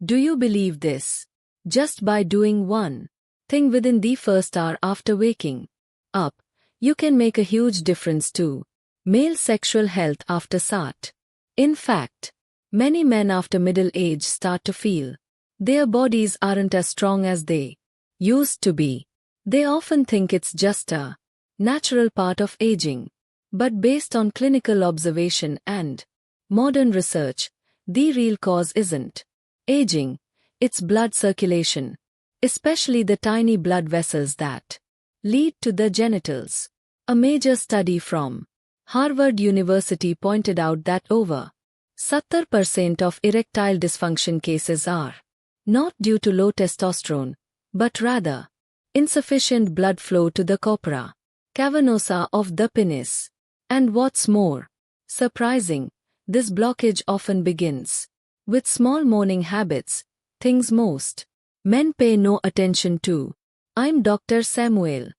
Do you believe this? Just by doing one thing within the first hour after waking up, you can make a huge difference to male sexual health after SAT. In fact, many men after middle age start to feel their bodies aren't as strong as they used to be. They often think it's just a natural part of aging. But based on clinical observation and modern research, the real cause isn't aging, it's blood circulation, especially the tiny blood vessels that lead to the genitals. A major study from Harvard University pointed out that over 70% of erectile dysfunction cases are not due to low testosterone, but rather insufficient blood flow to the corpora cavernosa of the penis. And what's more surprising, this blockage often begins with small morning habits, things most men pay no attention to. I'm Dr. Samuel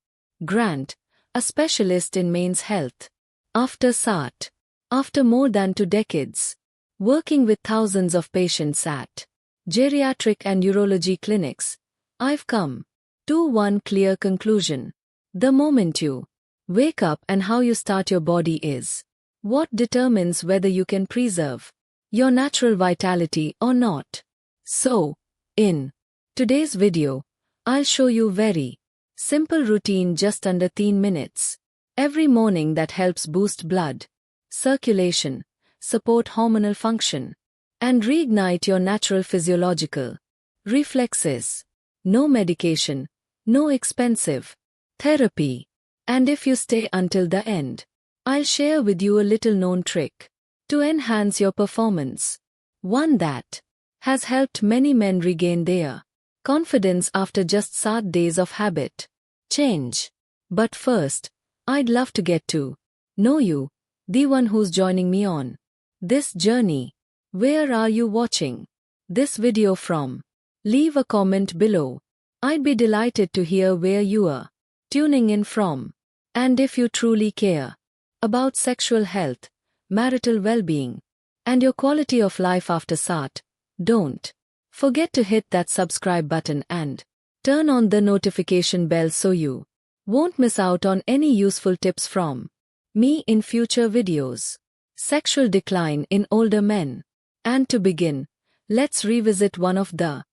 Grant, a specialist in men's health. After SAT, after more than 2 decades, working with thousands of patients at geriatric and urology clinics, I've come to one clear conclusion. The moment you wake up and how you start your body is what determines whether you can preserve your natural vitality or not. So, in today's video, I'll show you very simple routine just under 10 minutes every morning that helps boost blood circulation, support hormonal function, and reignite your natural physiological reflexes. No medication, no expensive therapy. And if you stay until the end, I'll share with you a little known trick to enhance your performance. One that has helped many men regain their confidence after just SAT days of habit change. But first, I'd love to get to know you, the one who's joining me on this journey. Where are you watching this video from? Leave a comment below. I'd be delighted to hear where you are tuning in from. And if you truly care about sexual health, marital well-being, and your quality of life after SAT, don't forget to hit that subscribe button and turn on the notification bell so you won't miss out on any useful tips from me in future videos. Sexual decline in older men. And to begin, let's revisit one of the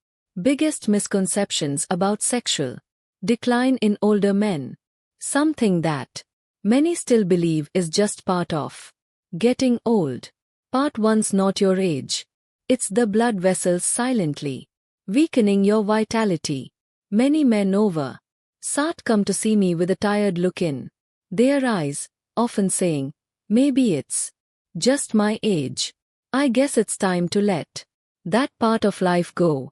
biggest misconceptions about sexual decline in older men. Something that many still believe is just part of getting old. Part 1's not your age. It's the blood vessels silently weakening your vitality. Many men over SAT come to see me with a tired look in their eyes, often saying, "Maybe it's just my age. I guess it's time to let that part of life go."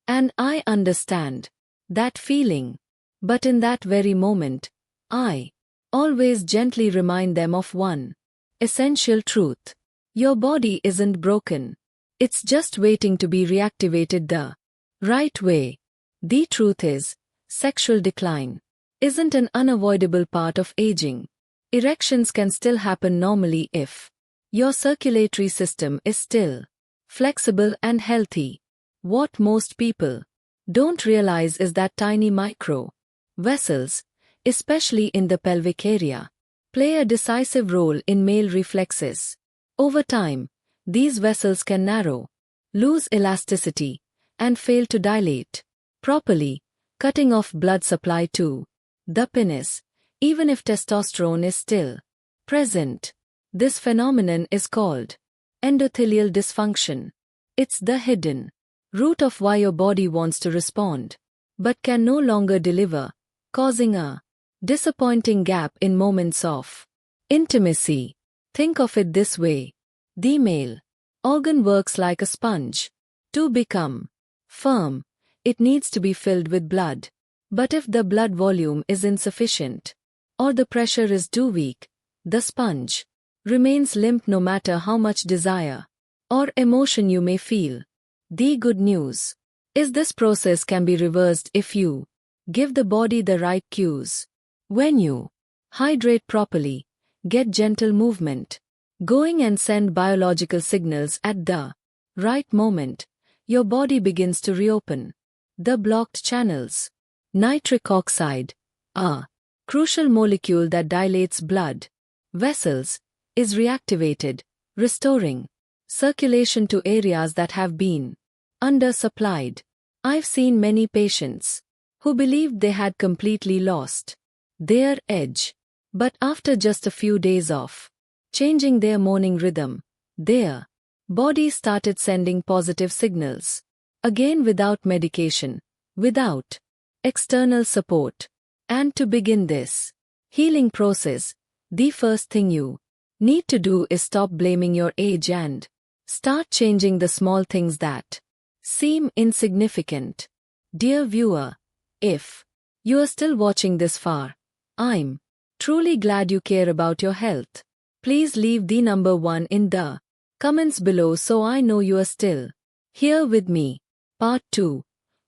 And I understand that feeling. But in that very moment, I always gently remind them of one essential truth. Your body isn't broken. It's just waiting to be reactivated the right way. The truth is, sexual decline isn't an unavoidable part of aging. Erections can still happen normally if your circulatory system is still flexible and healthy. What most people don't realize is that tiny micro vessels, especially in the pelvic area, play a decisive role in male reflexes. Over time, these vessels can narrow, lose elasticity, and fail to dilate properly, cutting off blood supply to the penis, even if testosterone is still present. This phenomenon is called endothelial dysfunction. It's the hidden root of why your body wants to respond, but can no longer deliver, causing a disappointing gap in moments of intimacy. Think of it this way. The male organ works like a sponge. To become firm, it needs to be filled with blood. But if the blood volume is insufficient, or the pressure is too weak, the sponge remains limp no matter how much desire or emotion you may feel. The good news is this process can be reversed if you give the body the right cues. When you hydrate properly, get gentle movement going and send biological signals at the right moment, your body begins to reopen the blocked channels. Nitric oxide, a crucial molecule that dilates blood vessels, is reactivated, restoring circulation to areas that have been undersupplied. I've seen many patients who believed they had completely lost their edge, but after just a few days of changing their morning rhythm, their body started sending positive signals. Again, without medication, without external support. And to begin this healing process, the first thing you need to do is stop blaming your age and start changing the small things that seem insignificant. Dear viewer, if you are still watching this far, I'm truly glad you care about your health. Please leave the number 1 in the comments below so I know you are still here with me. Part 2.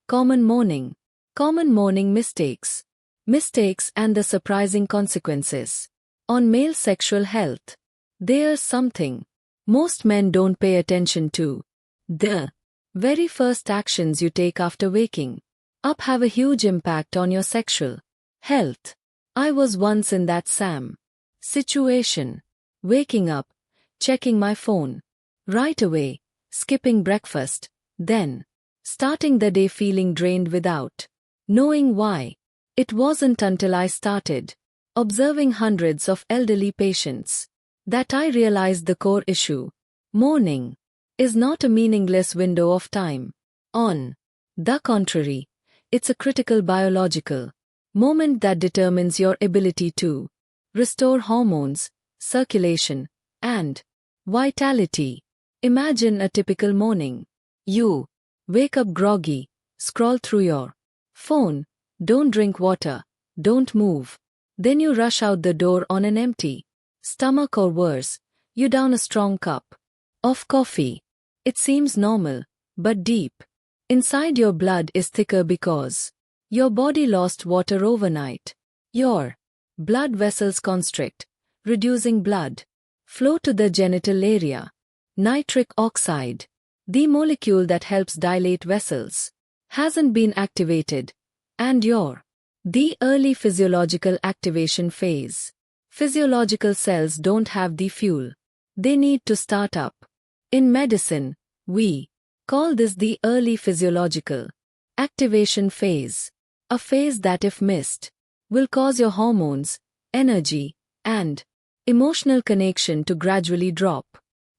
Common morning mistakes. Mistakes and the surprising consequences. On male sexual health, there's something most men don't pay attention to. The very first actions you take after waking up have a huge impact on your sexual health. I was once in that same situation. Waking up, checking my phone right away, skipping breakfast, then starting the day feeling drained without knowing why. It wasn't until I started observing hundreds of elderly patients that I realized the core issue. Morning is not a meaningless window of time. On the contrary, it's a critical biological moment that determines your ability to restore hormones, circulation, and vitality. Imagine a typical morning. You wake up groggy, scroll through your phone, don't drink water, don't move. Then you rush out the door on an empty stomach, or worse, you down a strong cup of coffee. It seems normal, but deep inside your blood is thicker because your body lost water overnight. Your blood vessels constrict, reducing blood flow to the genital area. Nitric oxide, the molecule that helps dilate vessels, hasn't been activated, and you're the early physiological activation phase. Physiological cells don't have the fuel they need to start up. In medicine, we call this the early physiological activation phase, a phase that, if missed, will cause your hormones, energy, and emotional connection to gradually drop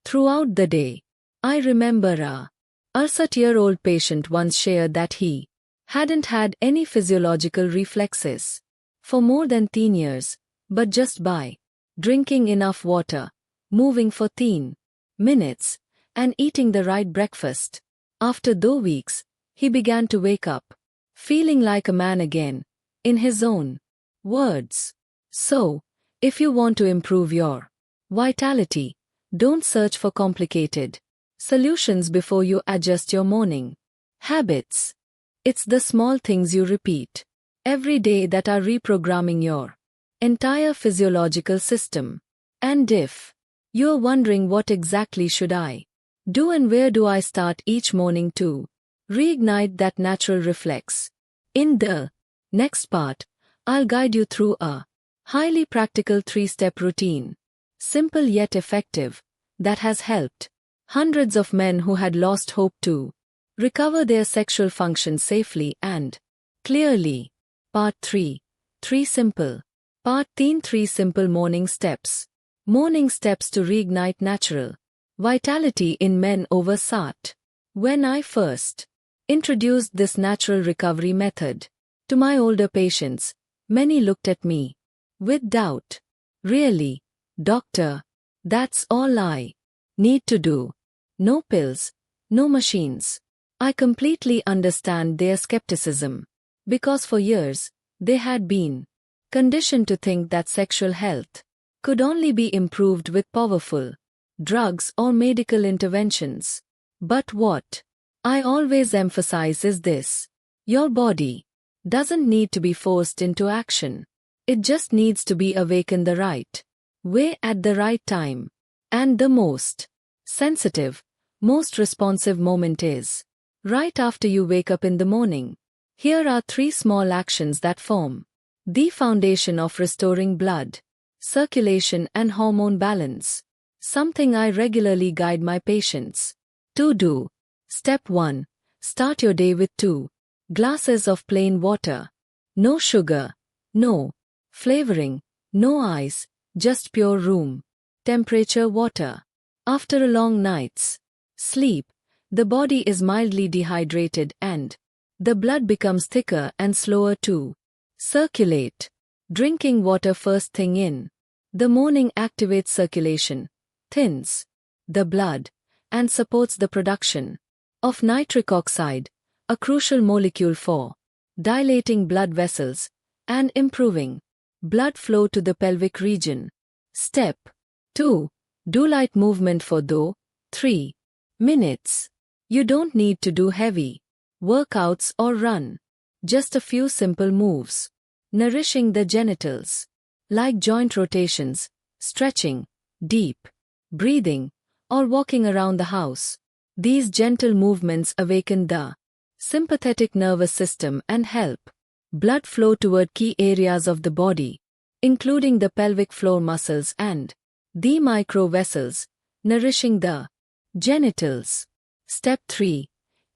throughout the day. I remember a 30-year-old patient once shared that he hadn't had any physiological reflexes for more than 10 years, but just by drinking enough water, moving for 10 minutes, and eating the right breakfast, after those weeks, he began to wake up feeling like a man again, in his own words. So, if you want to improve your vitality, don't search for complicated solutions before you adjust your morning habits. It's the small things you repeat every day that are reprogramming your entire physiological system. And if you're wondering what exactly should I do and where do I start each morning to reignite that natural reflex, in the next part, I'll guide you through a highly practical 3-step routine, simple yet effective, that has helped hundreds of men who had lost hope to recover their sexual function safely and clearly. Part 3. 3 simple. Part 3 simple morning steps. Morning steps to reignite natural vitality in men over SART. When I first introduced this natural recovery method to my older patients, many looked at me with doubt. Really, doctor? That's all I need to do? No pills, no machines. I completely understand their skepticism, because for years, they had been conditioned to think that sexual health could only be improved with powerful drugs or medical interventions. But what I always emphasize is this: your body doesn't need to be forced into action. It just needs to be awakened the right way at the right time. And the most sensitive, most responsive moment is Right after you wake up in the morning, here are 3 small actions that form the foundation of restoring blood, circulation and hormone balance. Something I regularly guide my patients to do. Step 1. Start your day with 2 glasses of plain water. No sugar, no flavoring, no ice, just pure room temperature water. After a long night's sleep, the body is mildly dehydrated and the blood becomes thicker and slower to circulate. Drinking water first thing in the morning activates circulation, thins the blood, and supports the production of nitric oxide, a crucial molecule for dilating blood vessels and improving blood flow to the pelvic region. Step 2. Do light movement for 3 minutes. You don't need to do heavy workouts or run. Just a few simple moves. Nourishing the genitals, like joint rotations, stretching, deep breathing, or walking around the house. These gentle movements awaken the sympathetic nervous system and help blood flow toward key areas of the body, including the pelvic floor muscles and the microvessels, nourishing the genitals. Step 3.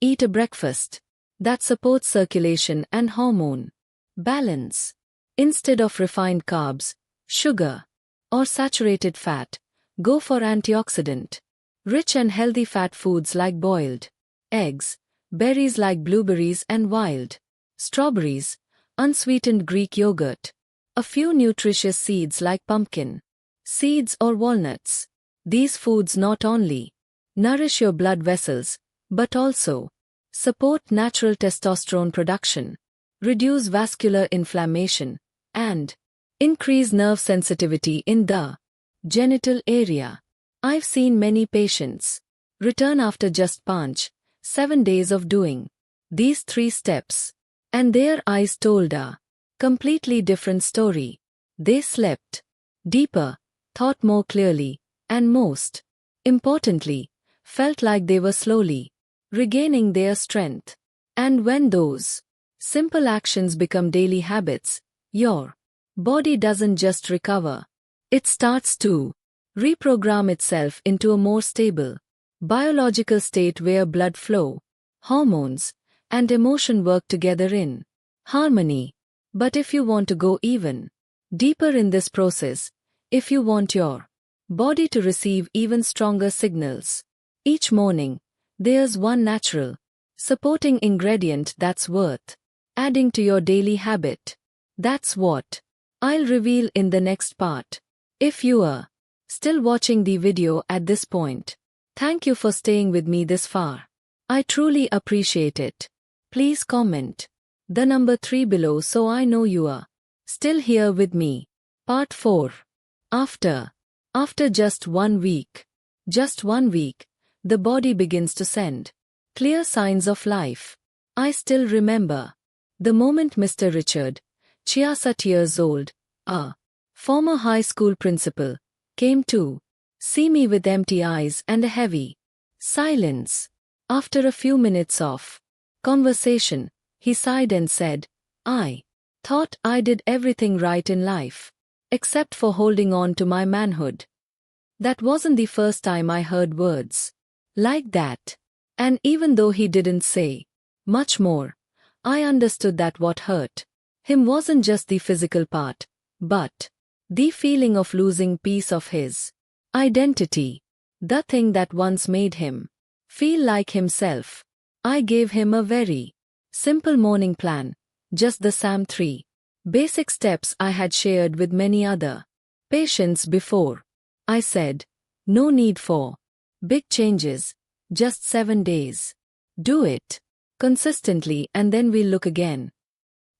Eat a breakfast that supports circulation and hormone balance. Instead of refined carbs, sugar, or saturated fat, go for antioxidant rich and healthy fat foods like boiled eggs, berries like blueberries and wild strawberries, unsweetened Greek yogurt, a few nutritious seeds like pumpkin seeds or walnuts. These foods not only nourish your blood vessels, but also support natural testosterone production, reduce vascular inflammation, and increase nerve sensitivity in the genital area. I've seen many patients return after just 7 days of doing these 3 steps, and their eyes told a completely different story. They slept deeper, thought more clearly, and most importantly, felt like they were slowly regaining their strength. And when those simple actions become daily habits, your body doesn't just recover, it starts to reprogram itself into a more stable biological state where blood flow, hormones, and emotion work together in harmony. But if you want to go even deeper in this process, if you want your body to receive even stronger signals each morning, there's one natural, supporting ingredient that's worth adding to your daily habit. That's what I'll reveal in the next part. If you are still watching the video at this point, thank you for staying with me this far. I truly appreciate it. Please comment the number 3 below so I know you are still here with me. Part 4. After just 1 week, the body begins to send clear signs of life. I still remember the moment Mr. Richard, 66 years old, a former high school principal, came to see me with empty eyes and a heavy silence. After a few minutes of conversation, he sighed and said, "I thought I did everything right in life, except for holding on to my manhood." That wasn't the first time I heard words like that. And even though he didn't say much more, I understood that what hurt him wasn't just the physical part, but the feeling of losing piece of his identity, the thing that once made him feel like himself. I gave him a very simple morning plan, just the same 3 basic steps I had shared with many other patients before. I said, no need for big changes, just 7 days. Do it consistently and then we'll look again.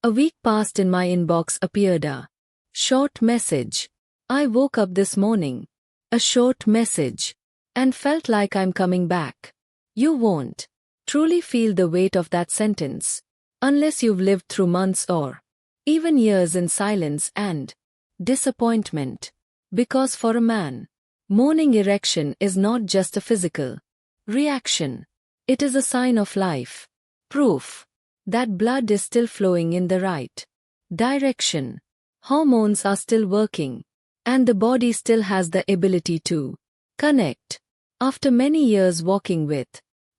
A week passed. In my inbox appeared a short message. I woke up this morning. A short message. And felt like I'm coming back. You won't truly feel the weight of that sentence unless you've lived through months or even years in silence and disappointment. Because for a man, morning erection is not just a physical reaction. It is a sign of life. Proof that blood is still flowing in the right direction. Hormones are still working, and the body still has the ability to connect. After many years walking with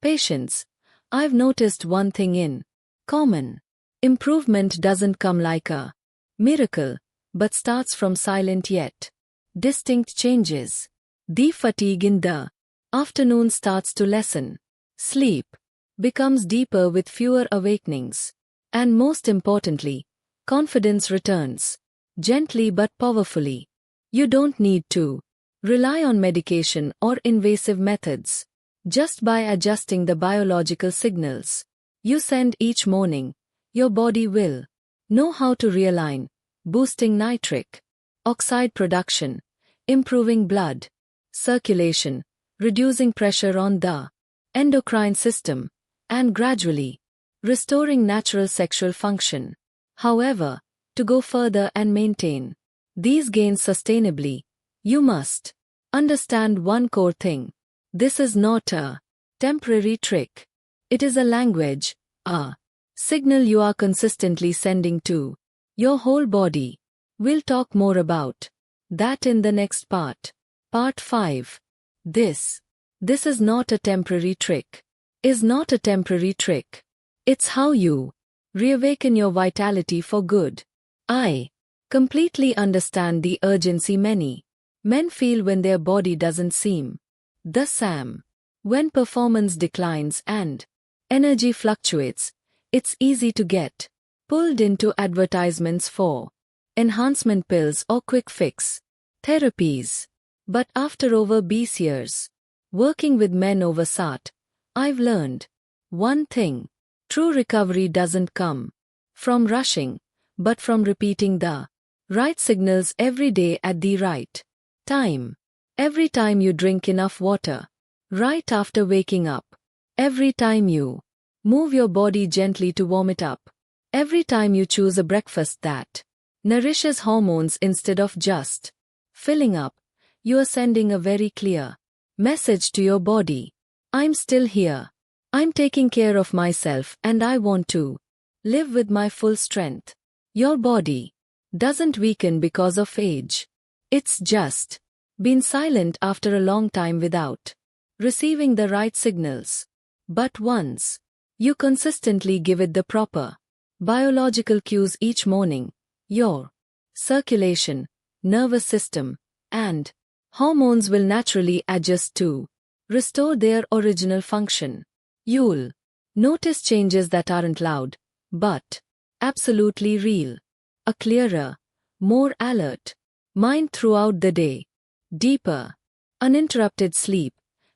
patients, I've noticed one thing in common. Improvement doesn't come like a miracle, but starts from silent yet distinct changes. The fatigue in the afternoon starts to lessen. Sleep becomes deeper with fewer awakenings. And most importantly, confidence returns. Gently but powerfully. You don't need to rely on medication or invasive methods. Just by adjusting the biological signals you send each morning, your body will know how to realign, boosting nitric oxide production, improving blood circulation, reducing pressure on the endocrine system, and gradually restoring natural sexual function. However, to go further and maintain these gains sustainably, you must understand one core thing. This is not a temporary trick. It is a language, a signal you are consistently sending to your whole body. We'll talk more about that in the next part. Part 5. This is not a temporary trick. Is not a temporary trick. It's how you reawaken your vitality for good. I completely understand the urgency many men feel when their body doesn't seem the same. When performance declines and energy fluctuates, it's easy to get pulled into advertisements for enhancement pills or quick fix therapies. But after over these years working with men over SAT, I've learned one thing. True recovery doesn't come from rushing, but from repeating the right signals every day at the right time. Every time you drink enough water, right after waking up. Every time you move your body gently to warm it up. Every time you choose a breakfast that nourishes hormones instead of just filling up, you are sending a very clear message to your body. I'm still here. I'm taking care of myself and I want to live with my full strength. Your body doesn't weaken because of age. It's just been silent after a long time without receiving the right signals. But once you consistently give it the proper biological cues each morning, your circulation, nervous system, and hormones will naturally adjust to restore their original function. You'll notice changes that aren't loud, but absolutely real. A clearer, more alert mind throughout the day, deeper, uninterrupted sleep,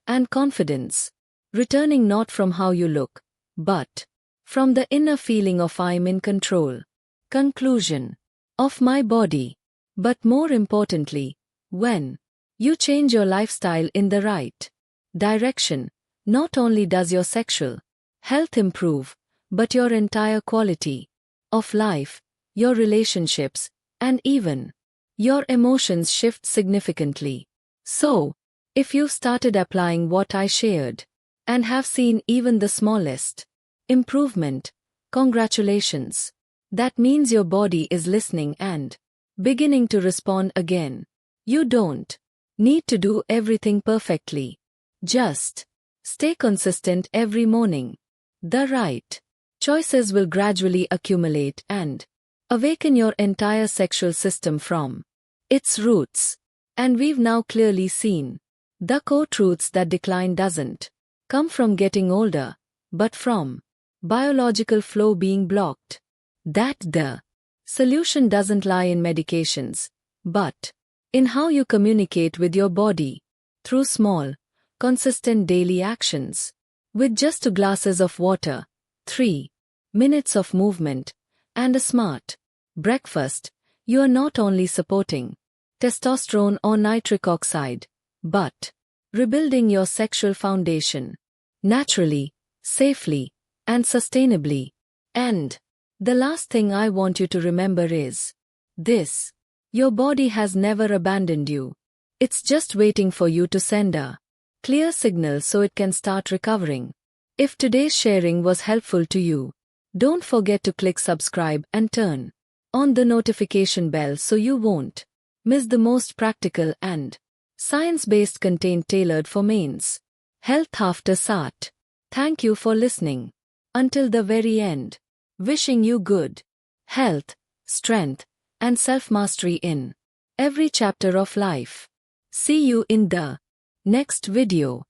and confidence, returning not from how you look, but from the inner feeling of I'm in control. Conclusion of my body. But more importantly, when you change your lifestyle in the right direction, not only does your sexual health improve, but your entire quality of life, your relationships, and even your emotions shift significantly. So, if you've started applying what I shared and have seen even the smallest improvement, congratulations. That means your body is listening and beginning to respond again. You don't need to do everything perfectly. Just stay consistent every morning. The right choices will gradually accumulate and awaken your entire sexual system from its roots. And we've now clearly seen the core truths that decline doesn't come from getting older, but from biological flow being blocked. That the solution doesn't lie in medications, but in how you communicate with your body through small, consistent daily actions. With just 2 glasses of water, 3 minutes of movement, and a smart breakfast, you are not only supporting testosterone or nitric oxide, but rebuilding your sexual foundation naturally, safely, and sustainably. And the last thing I want you to remember is this: your body has never abandoned you. It's just waiting for you to send a clear signal so it can start recovering. If today's sharing was helpful to you, don't forget to click subscribe and turn on the notification bell so you won't miss the most practical and science-based content tailored for mains health after SAT. Thank you for listening until the very end. Wishing you good health, strength, and self-mastery in every chapter of life. See you in the next video.